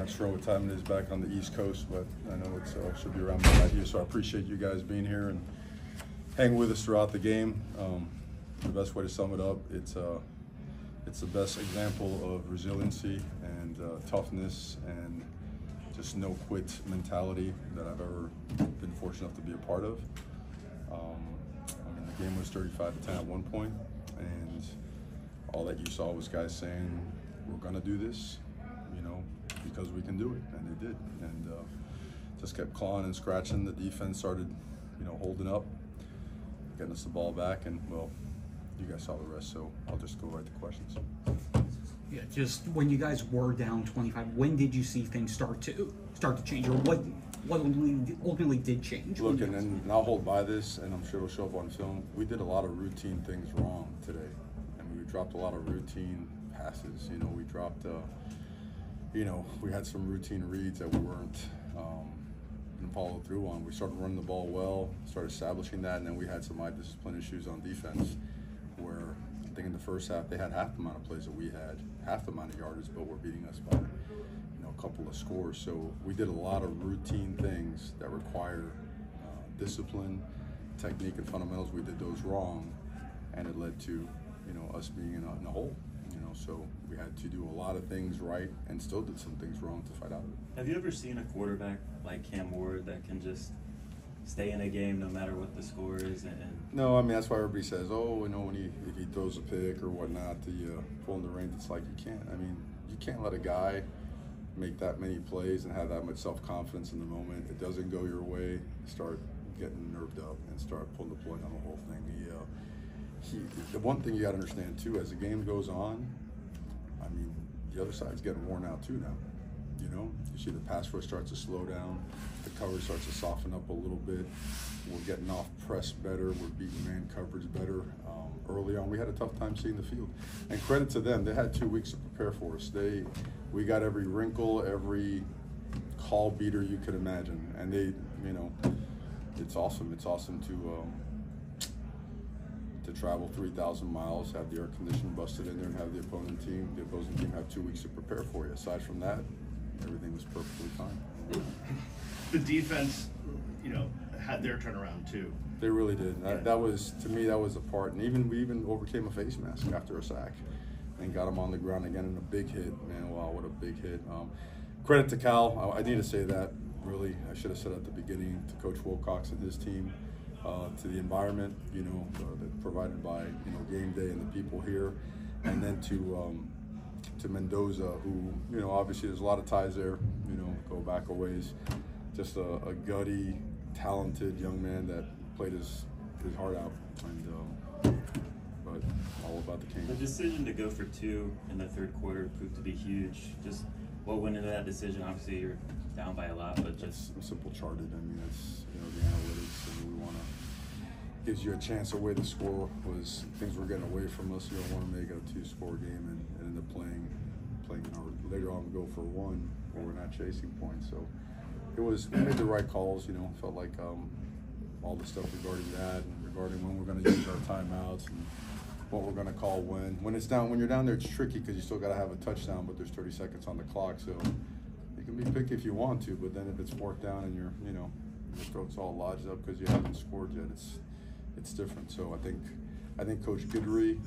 Not sure what time it is back on the East Coast, but I know it should be around midnight here. So I appreciate you guys being here and hanging with us throughout the game. The best way to sum it up, it's the best example of resiliency and toughness and just no quit mentality that I've ever been fortunate enough to be a part of. I mean, the game was 35-10 at one point, and all that you saw was guys saying, "We're going to do this, you know, because we can do it," and they did. And just kept clawing and scratching. The defense started, you know, holding up, getting us the ball back, and well, you guys saw the rest. So I'll just go right to questions. Yeah, just when you guys were down 25, when did you see things start to change, or what ultimately did change? Look, and I'll hold by this, and I'm sure it'll show up on film. We did a lot of routine things wrong today. I mean, we dropped a lot of routine passes. You know, we dropped, you know, we had some routine reads that we weren't going to follow through on. We started running the ball well, started establishing that, and then we had some discipline issues on defense where I think in the first half they had half the amount of plays that we had, half the amount of yardage, but were beating us by, you know, a couple of scores. So we did a lot of routine things that require discipline, technique, and fundamentals. We did those wrong, and it led to, you know, us being in a hole. You know, so we had to do a lot of things right and still did some things wrong to fight out of it. Have you ever seen a quarterback like Cam Ward that can just stay in a game no matter what the score is? No, I mean, that's why everybody says, oh, you know, if he throws a pick or whatnot, pulling the reins, it's like you can't. I mean, you can't let a guy make that many plays and have that much self-confidence in the moment. It doesn't go your way, start getting nerved up and start pulling the plug on the whole thing. The one thing you got to understand, too, as the game goes on, I mean, the other side's getting worn out, too, now. You know, you see the pass rush starts to slow down, the coverage starts to soften up a little bit. We're getting off press better, we're beating man coverage better. Early on, we had a tough time seeing the field. And credit to them, they had 2 weeks to prepare for us. We got every wrinkle, every call beater you could imagine. And they, you know, it's awesome. It's awesome to travel 3,000 miles, have the air conditioning busted in there, and have the opposing team have 2 weeks to prepare for you. Aside from that, everything was perfectly fine. The defense, you know, had their turnaround too. They really did. That was, to me, that was a part. And we even overcame a face mask after a sack and got him on the ground again in a big hit. Man, wow, what a big hit. Credit to Cal. I need to say that, really. I should have said at the beginning, to Coach Wilcox and his team, to the environment, you know, provided by, you know, game day and the people here, and then to Mendoza, who, you know, obviously there's a lot of ties there, you know, go back a ways. Just a gutty, talented young man that played his heart out, and but all about the Kings. The decision to go for 2 in the third quarter proved to be huge. Just what went into that decision? Obviously, you're down by a lot, but just simple charted. I mean, it's, you know, the analytics, and we want to gives you a chance. The way the score was, things were getting away from us. You don't want to make it a 2-score game and end up playing, later on go for 1 where we're not chasing points. So we made the right calls. You know, felt like all the stuff regarding that and regarding when we're going to use our timeouts and what we're going to call when. When you're down there, it's tricky because you still got to have a touchdown, but there's 30 seconds on the clock. So you can be picky if you want to, but then if it's fourth down and your throat's all lodged up because you haven't scored yet, it's different. So I think Coach Guidry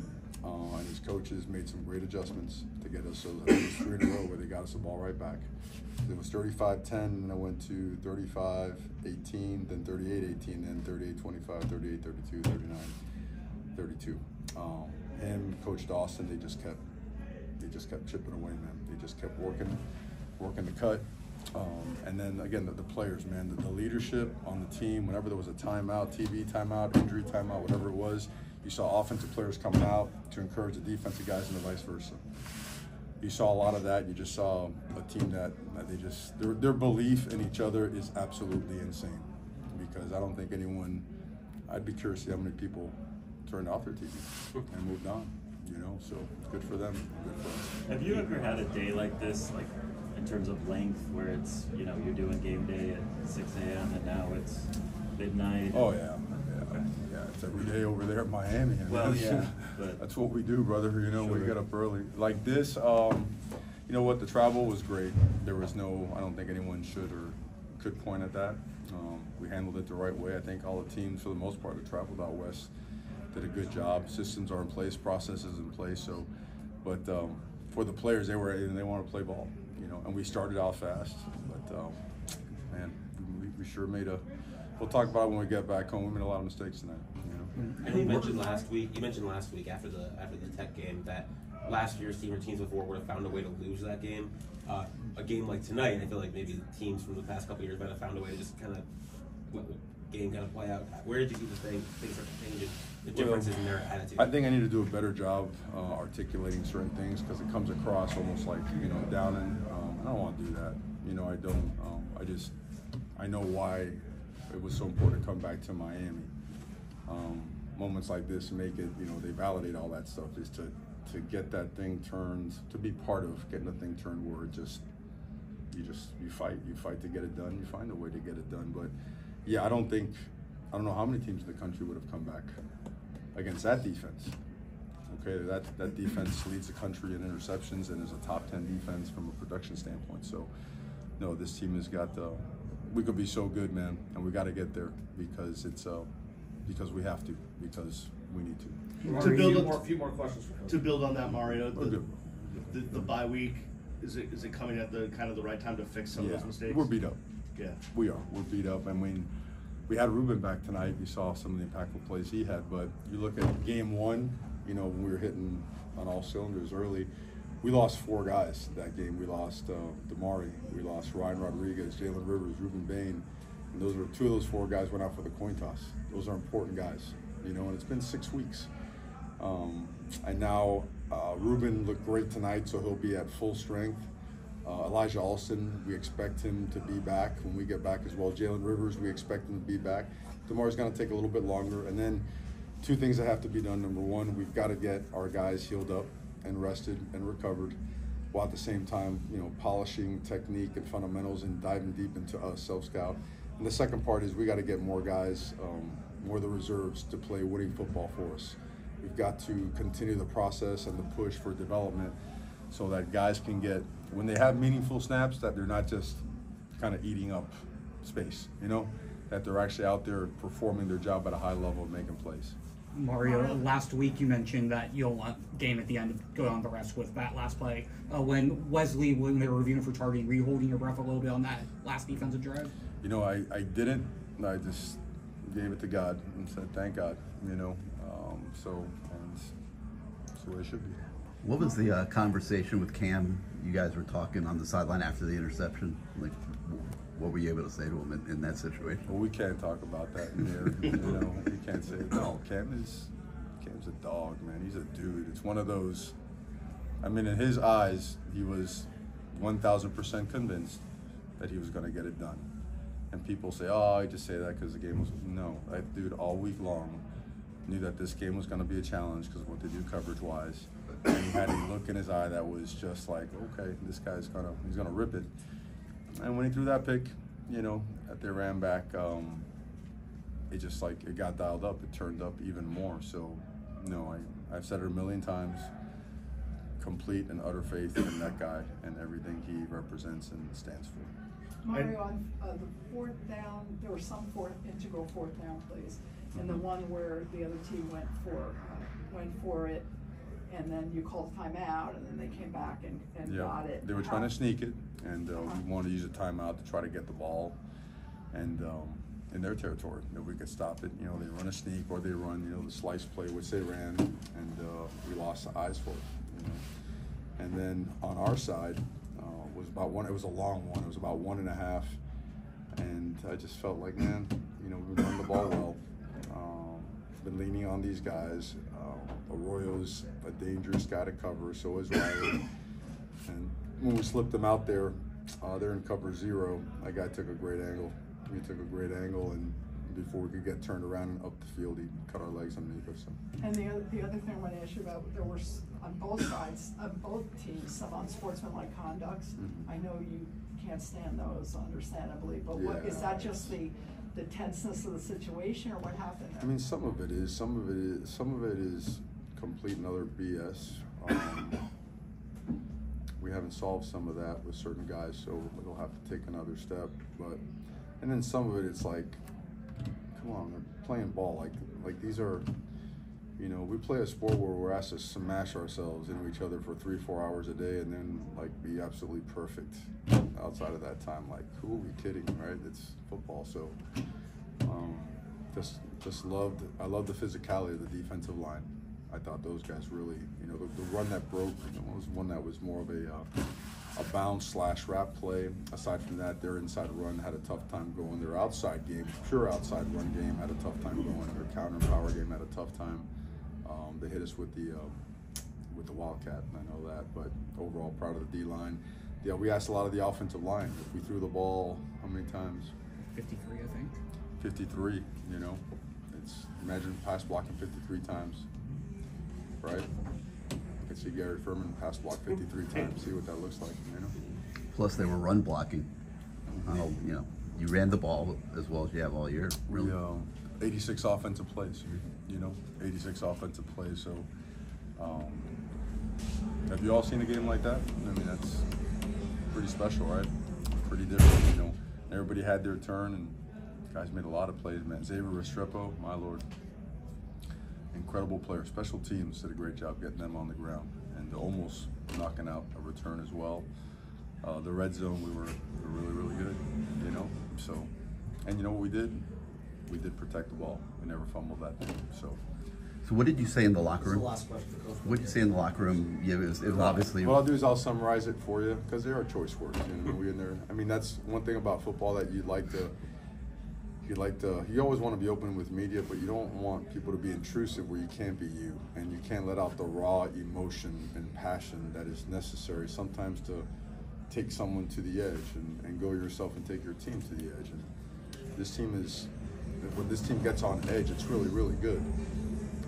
and his coaches made some great adjustments to get us so that it was 3 in a row where they got us the ball right back. It was 35-10, and I went to 35-18, then 38-18, then 38-25, 38-32, 39-32. Him, Coach Dawson, they just kept chipping away, man. They just kept working the cut. And then again, the players, man, the leadership on the team. Whenever there was a timeout, TV timeout, injury timeout, whatever it was, you saw offensive players coming out to encourage the defensive guys and the vice versa. You saw a lot of that. You just saw a team that their belief in each other is absolutely insane. Because I don't think I'd be curious to see how many people turned off their TV and moved on. You know, so good for them. Good for us. Have you ever had a day like this, like in terms of length, where it's, you know, you're doing game day at 6 a.m. and now it's midnight? Oh yeah. It's every day over there at Miami. I mean, well, yeah, but that's what we do, brother. You know, sure. We get up early like this. You know what, the travel was great. There was no, I don't think anyone should or could point at that. We handled it the right way. I think all the teams, for the most part, that traveled out west did a good job. Systems are in place, processes in place. So, but for the players, they want to play ball, you know. And we started out fast, but man, we sure made a. We'll talk about it when we get back home. We made a lot of mistakes tonight, you know. And you mentioned last week. After the Tech game that last year's team or teams before would have found a way to lose that game. A game like tonight, I feel like maybe teams from the past couple of years might have found a way to just kind of let the game kind of play out. Where did you see the things are changing, the differences in their attitude? I think I need to do a better job articulating certain things because it comes across almost like, you know, down and I don't want to do that. You know, I don't. I know why it was so important to come back to Miami. Moments like this make it, you know, they validate all that stuff, is to get that thing turned, to be part of getting the thing turned where you fight to get it done, you find a way to get it done. But yeah, I don't know how many teams in the country would have come back against that defense. Okay, that defense leads the country in interceptions and is a top 10 defense from a production standpoint. So no, this team has got we could be so good, man, and we got to get there because it's because we have to, because we need to. A few more questions for Coach. To build on that, Mario, the bye week, is it coming at the kind of the right time to fix some of those mistakes? We're beat up. Yeah, we are. We're beat up. I mean, we had Ruben back tonight. You saw some of the impactful plays he had, but you look at game one, you know, when we were hitting on all cylinders early, we lost 4 guys that game. We lost Damari, we lost Ryan Rodriguez, Jalen Rivers, Ruben Bain, and those were 2 of those 4 guys went out for the coin toss. Those are important guys, you know, and it's been 6 weeks. And now Ruben looked great tonight, so he'll be at full strength. Elijah Alston, we expect him to be back when we get back as well. Jalen Rivers, we expect him to be back. Damar's going to take a little bit longer. And then 2 things that have to be done. Number one, we've got to get our guys healed up and rested and recovered, while at the same time, you know, polishing technique and fundamentals and diving deep into self-scout. And the second part is we got to get more guys, more of the reserves to play winning football for us. We've got to continue the process and the push for development so that guys can get, when they have meaningful snaps, that they're not just kind of eating up space, you know, that they're actually out there performing their job at a high level and making plays. Mario, last week you mentioned that you'll want game at the end to go on the rest with that last play. When they were reviewing for targeting, were you holding your breath a little bit on that last defensive drive? You know, I didn't. I just gave it to God and said, thank God, you know. And that's the way it should be. What was the conversation with Cam? You guys were talking on the sideline after the interception. Like, what were you able to say to him in that situation? Well, we can't talk about that in here. You know, we can't say it. No, Cam's a dog, man. He's a dude. It's one of those. I mean, in his eyes, he was 1,000% convinced that he was going to get it done. And people say, "Oh, I just say that because the game was." No, that dude all week long knew that this game was going to be a challenge because of what they do coverage-wise. And he had a look in his eye that was just like, okay, this guy's he's gonna rip it. And when he threw that pick, you know, that they ran back, it just like it got dialed up. It turned up even more. So, no, I've said it a million times. Complete and utter faith in that guy and everything he represents and stands for. Mario, on the 4th down, there were some integral 4th down plays, and the one where the other team went for it, and then you called timeout, and then they came back and got it. They were trying to sneak it, and we wanted to use a timeout to try to get the ball, and in their territory, that we could stop it. You know, they run a sneak or they run, you know, the slice play, which they ran, and we lost the eyes for it. You know, and then on our side was about one. It was a long one. It was about 1.5, and I just felt like, man, you know, we run the ball well. Been leaning on these guys. Arroyo's a dangerous guy to cover, so is Riley. And when we slipped them out there, they're in cover 0. That guy took a great angle. He took a great angle, and before we could get turned around and up the field, he cut our legs underneath us. And the other thing I want to ask you about, there were on both sides, on both teams, some unsportsmanlike conducts. Mm-hmm. I know you can't stand those, understandably, but Yeah. what is that? Just the tenseness of the situation, or what happened there? I mean, some of it is complete and utter BS. we haven't solved some of that with certain guys, so we'll have to take another step. But and then some of it, it's like, come on, they're playing ball. Like these are, you know, we play a sport where we're asked to smash ourselves into each other for 3-4 hours a day, and then like be absolutely perfect outside of that time. Like, who are we kidding, right? It's football. So I love the physicality of the defensive line. I thought those guys really, you know, the run that broke, you know, was one that was more of a bounce/wrap play. Aside from that, their inside run had a tough time going. Their outside game, pure outside run game, had a tough time going. Their counter and power game had a tough time. They hit us with the Wildcat, and I know that. But overall, proud of the D line. Yeah, we asked a lot of the offensive line. We threw the ball how many times? 53, I think. 53. You know, it's imagine pass blocking 53 times, right? I could see Gary Furman pass block 53 times. See what that looks like, you know. Plus, they were run blocking. You know, you ran the ball as well as you have all year. Really. 86 offensive plays. You know, 86 offensive plays. So, have you all seen a game like that? I mean, that's pretty special, right? Pretty different. You know, everybody had their turn, and guys made a lot of plays, man. Xavier Restrepo, my lord, incredible player. Special teams did a great job getting them on the ground and almost knocking out a return as well. The red zone, we were really, really good, you know. So, and you know what we did? We did protect the ball. We never fumbled that thing. So what did you say in the locker room? This is the last question, Coach. What did you say in the locker room? Yeah, it was obviously. What I'll do is I'll summarize it for you because there are choice words. You know, we in there. I mean, that's one thing about football that you always want to be open with media, but you don't want people to be intrusive where you can't be you, and you can't let out the raw emotion and passion that is necessary sometimes to take someone to the edge and go yourself and take your team to the edge. And this team is, when this team gets on edge, it's really, really good.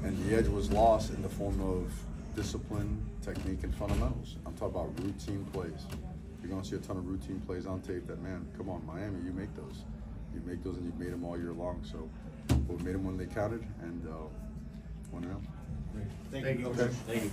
And the edge was lost in the form of discipline, technique, and fundamentals. I'm talking about routine plays. You're going to see a ton of routine plays on tape that, man, come on, Miami, you make those. You make those, and you've made them all year long. So we made them when they counted, and 1-0. Thank you, Coach. Okay. Thank you.